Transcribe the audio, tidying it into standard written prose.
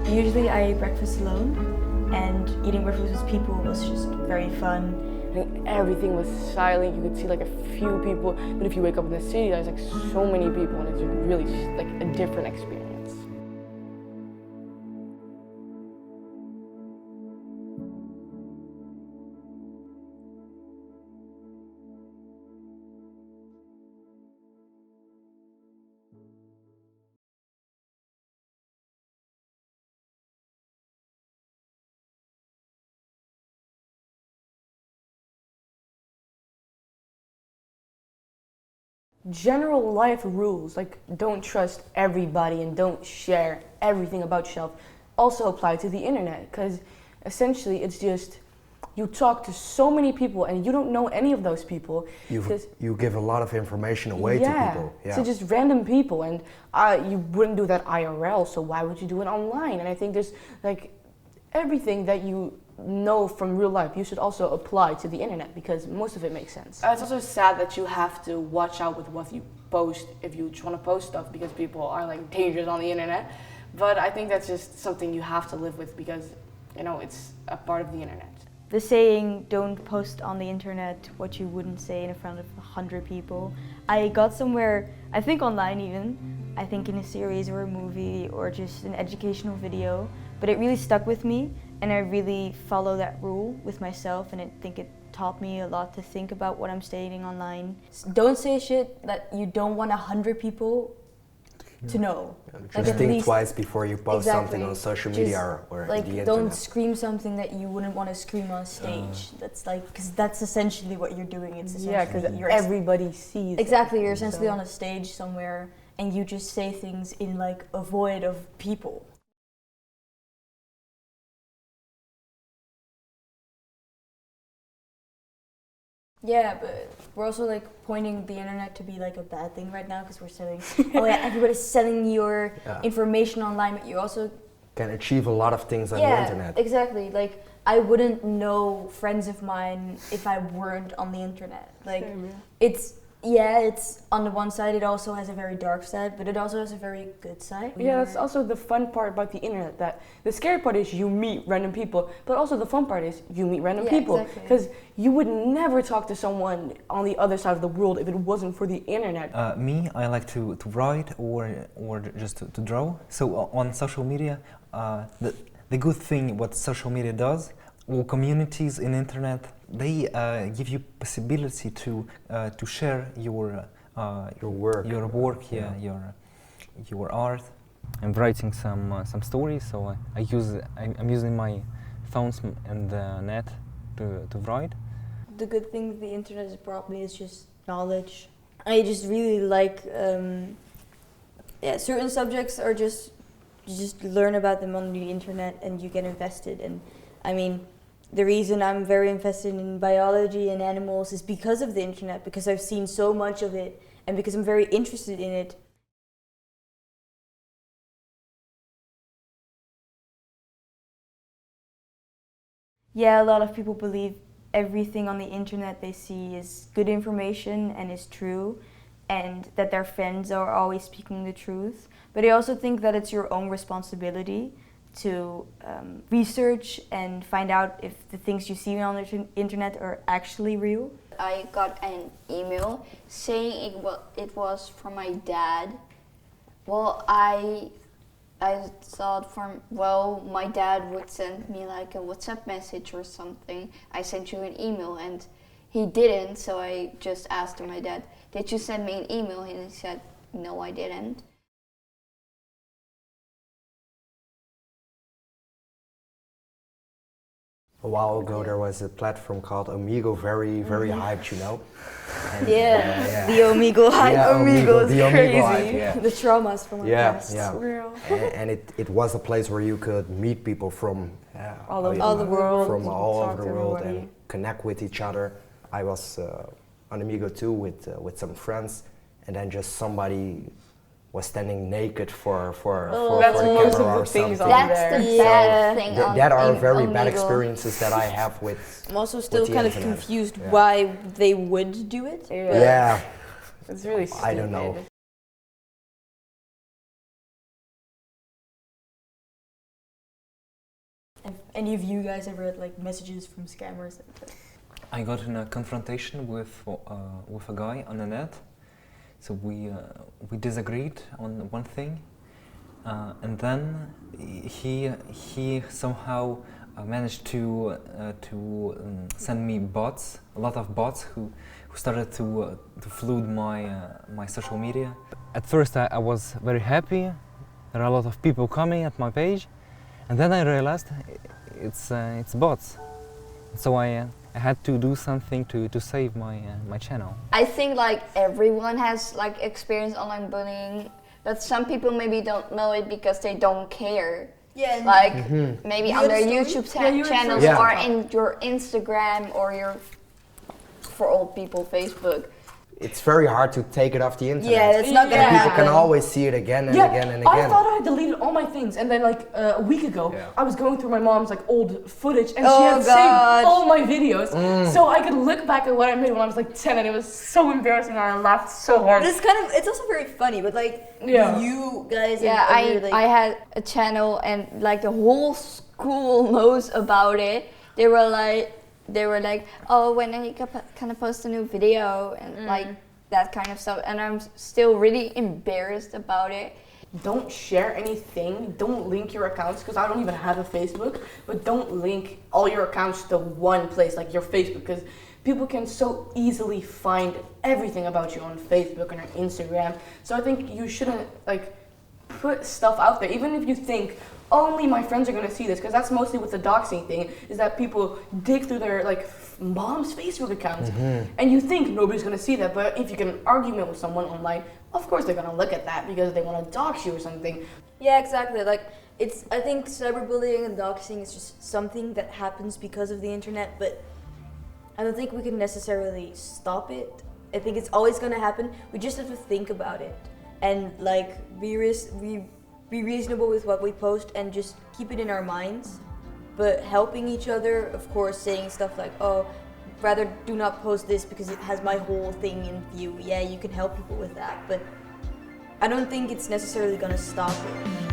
Usually I eat breakfast alone, and eating breakfast with people was just very fun. I think everything was silent. You could see like a few people, but if you wake up in the city, there's like so many people, and it's really like a different experience. General life rules, like don't trust everybody and don't share everything about yourself, also apply to the internet, because essentially it's just you talk to so many people and you don't know any of those people. You give a lot of information away to people. Yeah, so just random people, and you wouldn't do that IRL, so why would you do it online? And I think there's like everything that you know from real life, you should also apply to the internet, because most of it makes sense. It's also sad that you have to watch out with what you post if you just want to post stuff, because people are like dangerous on the internet. But I think that's just something you have to live with, because you know it's a part of the internet. The saying, don't post on the internet what you wouldn't say in front of 100 people. I got somewhere, I think online even, I think in a series or a movie or just an educational video, but it really stuck with me, and I really follow that rule with myself, and I think it taught me a lot to think about what I'm stating online. Don't say shit that you don't want 100 people to know. Just think twice before you post something on social media or like the internet. don't scream something that you wouldn't want to scream on stage. That's like, because that's essentially what you're doing. It's because everybody sees. Exactly, you're essentially on a stage somewhere, and you just say things in like a void of people. Yeah, but we're also like pointing the internet to be like a bad thing right now, because we're selling, oh yeah, everybody's selling your information online, but you also can achieve a lot of things on the internet. Exactly. Like I wouldn't know friends of mine if I weren't on the internet. Like it's on the one side, it also has a very dark side, but it also has a very good side. Yeah, that's also the fun part about the internet, that the scary part is you meet random people, but also the fun part is you meet random people. Because you would never talk to someone on the other side of the world if it wasn't for the internet. Me, I like to write or just to draw. So on social media, the good thing what social media does, all communities in internet, they give you possibility to share your work, your art. I'm writing some stories, so I'm using my phones and the net to write. The good thing with the internet has brought me is just knowledge. I just really like certain subjects are just you just learn about them on the internet and you get invested. And I mean, the reason I'm very invested in biology and animals is because of the internet, because I've seen so much of it and because I'm very interested in it. Yeah, a lot of people believe everything on the internet they see is good information and is true, and that their friends are always speaking the truth. But I also think that it's your own responsibility to research and find out if the things you see on the internet are actually real. I got an email saying it was from my dad. Well, I thought my dad would send me like a WhatsApp message or something. I sent you an email, and he didn't, so I just asked my dad, did you send me an email? And he said, no, I didn't. A while ago there was a platform called Omegle, very hyped, you know. And, the Omegle hype. Yeah, Omegle is the crazy. Omegle hype, yeah. The traumas from our past. Yeah. Real. And it was a place where you could meet people from all over the world, from all over the world, and connect with each other. I was on Omegle too with some friends, and then just somebody was standing naked for that's the most camera of or the things something. on That's there. the bad thing. That are very Omegle. bad experiences that I have with. I'm also still kind of confused Yeah. why they would do it. Yeah. It's really stupid. I don't know. any of you guys ever had like messages from scammers? I got in a confrontation with a guy on the net. So we disagreed on one thing, and then he somehow managed to send me bots, a lot of bots who started to flood my social media. At first I was very happy. There are a lot of people coming at my page, and then I realized it's bots. So I had to do something to save my channel. I think like everyone has like experienced online bullying, but some people maybe don't know it because they don't care. Yeah. Like maybe on their story? YouTube Yeah, channels Yeah. or in your Instagram or your, for old people, Facebook. It's very hard to take it off the internet. Yeah, it's not gonna And people happen. can always see it again and Yeah, again and I again. thought I deleted all my things, and then like a week ago, Yeah. I was going through my mom's like old footage, and she Oh, had God. saved all my videos, so I could look back at what I made when I was like 10, and it was so embarrassing, and I laughed so hard. This kind of, it's also very funny, but like Yeah. you guys. Yeah, and I had a channel and like the whole school knows about it. They were like, oh, when are you gonna post a new video and like that kind of stuff. And I'm still really embarrassed about it. Don't share anything, don't link your accounts, because I don't even have a Facebook, but don't link all your accounts to one place, like your Facebook, because people can so easily find everything about you on Facebook and on Instagram. So I think you shouldn't like put stuff out there, even if you think only my friends are gonna see this, because that's mostly with the doxing thing, is that people dig through their like mom's Facebook accounts, and you think nobody's gonna see that, but if you get an argument with someone online, of course they're gonna look at that because they want to dox you or something. Yeah, exactly. Like I think cyberbullying and doxing is just something that happens because of the internet, but I don't think we can necessarily stop it. I think it's always gonna happen. We just have to think about it and like be reasonable with what we post and just keep it in our minds. But helping each other, of course, saying stuff like, oh, rather do not post this because it has my whole thing in view. Yeah, you can help people with that, but I don't think it's necessarily gonna stop it.